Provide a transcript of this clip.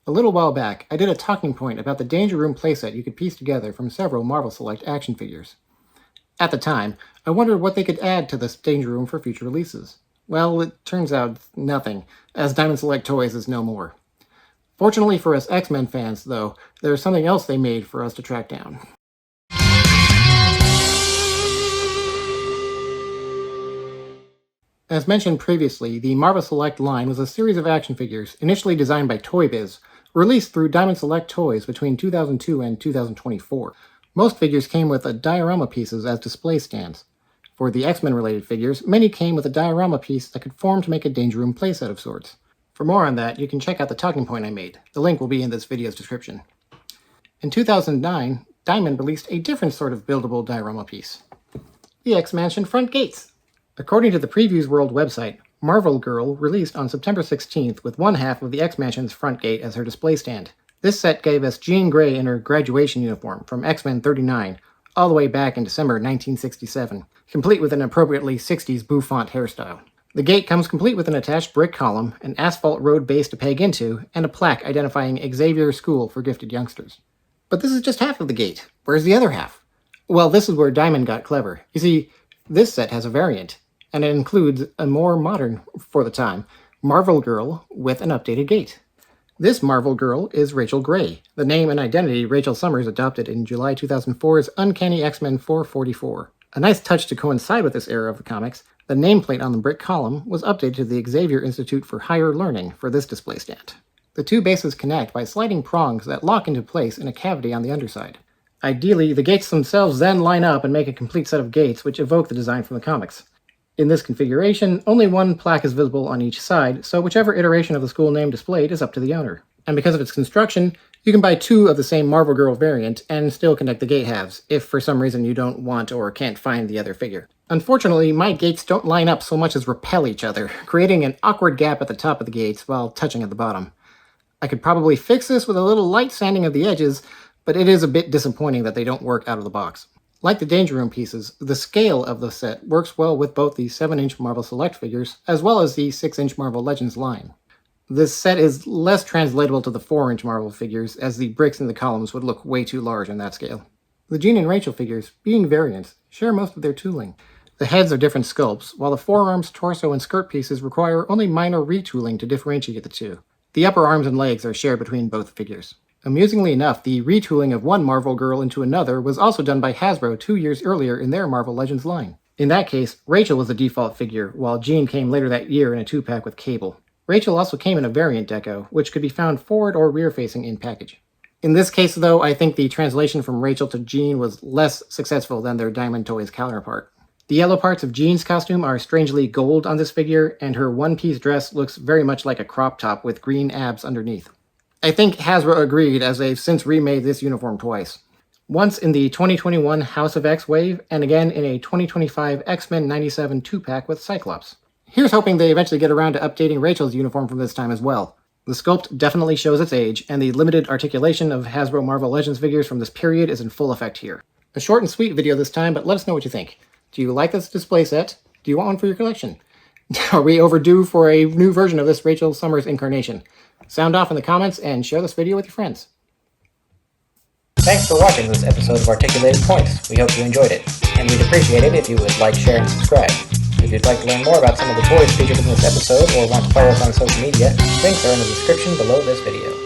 A little while back, I did a talking point about the Danger Room playset you could piece together from several Marvel Select action figures. At the time, I wondered what they could add to this Danger Room for future releases. Well, it turns out nothing, as Diamond Select Toys is no more. Fortunately for us X-Men fans, though, there's something else they made for us to track down. As mentioned previously, the Marvel Select line was a series of action figures initially designed by Toy Biz, released through Diamond Select Toys between 2002 and 2024. Most figures came with diorama pieces as display stands. For the X-Men related figures, many came with a diorama piece that could form to make a Danger Room playset of sorts. For more on that, you can check out the talking point I made. The link will be in this video's description. In 2009, Diamond released a different sort of buildable diorama piece. The X-Mansion front gates. According to the Previews World website, Marvel Girl released on September 16th with one half of the X-Mansion's front gate as her display stand. This set gave us Jean Grey in her graduation uniform from X-Men 39, all the way back in December 1967, complete with an appropriately 60s bouffant hairstyle. The gate comes complete with an attached brick column, an asphalt road base to peg into, and a plaque identifying Xavier School for Gifted Youngsters. But this is just half of the gate. Where's the other half? Well, this is where Diamond got clever. You see, this set has a variant, and it includes a more modern, for the time, Marvel Girl with an updated gate. This Marvel Girl is Rachel Gray, the name and identity Rachel Summers adopted in July 2004's Uncanny X-Men 444. A nice touch to coincide with this era of the comics, the nameplate on the brick column was updated to the Xavier Institute for Higher Learning for this display stand. The two bases connect by sliding prongs that lock into place in a cavity on the underside. Ideally, the gates themselves then line up and make a complete set of gates which evoke the design from the comics. In this configuration, only one plaque is visible on each side, so whichever iteration of the school name displayed is up to the owner. And because of its construction, you can buy two of the same Marvel Girl variant and still connect the gate halves, if for some reason you don't want or can't find the other figure. Unfortunately, my gates don't line up so much as repel each other, creating an awkward gap at the top of the gates while touching at the bottom. I could probably fix this with a little light sanding of the edges, but it is a bit disappointing that they don't work out of the box. Like the Danger Room pieces, the scale of the set works well with both the 7-inch Marvel Select figures, as well as the 6-inch Marvel Legends line. This set is less translatable to the 4-inch Marvel figures, as the bricks in the columns would look way too large on that scale. The Jean and Rachel figures, being variants, share most of their tooling. The heads are different sculpts, while the forearms, torso, and skirt pieces require only minor retooling to differentiate the two. The upper arms and legs are shared between both figures. Amusingly enough, the retooling of one Marvel Girl into another was also done by Hasbro 2 years earlier in their Marvel Legends line. In that case, Rachel was the default figure, while Jean came later that year in a 2-pack with Cable. Rachel also came in a variant deco, which could be found forward or rear-facing in package. In this case, though, I think the translation from Rachel to Jean was less successful than their Diamond Toys counterpart. The yellow parts of Jean's costume are strangely gold on this figure, and her one-piece dress looks very much like a crop top with green abs underneath. I think Hasbro agreed, as they've since remade this uniform twice. Once in the 2021 House of X wave, and again in a 2025 X-Men 97 2-pack with Cyclops. Here's hoping they eventually get around to updating Rachel's uniform from this time as well. The sculpt definitely shows its age, and the limited articulation of Hasbro Marvel Legends figures from this period is in full effect here. A short and sweet video this time, but let us know what you think. Do you like this display set? Do you want one for your collection? Are we overdue for a new version of this Rachel Summers incarnation? Sound off in the comments and share this video with your friends. Thanks for watching this episode of Articulated Points. We hope you enjoyed it, and we'd appreciate it if you would like, share, and subscribe. If you'd like to learn more about some of the toys featured in this episode or want to follow us on social media, links are in the description below this video.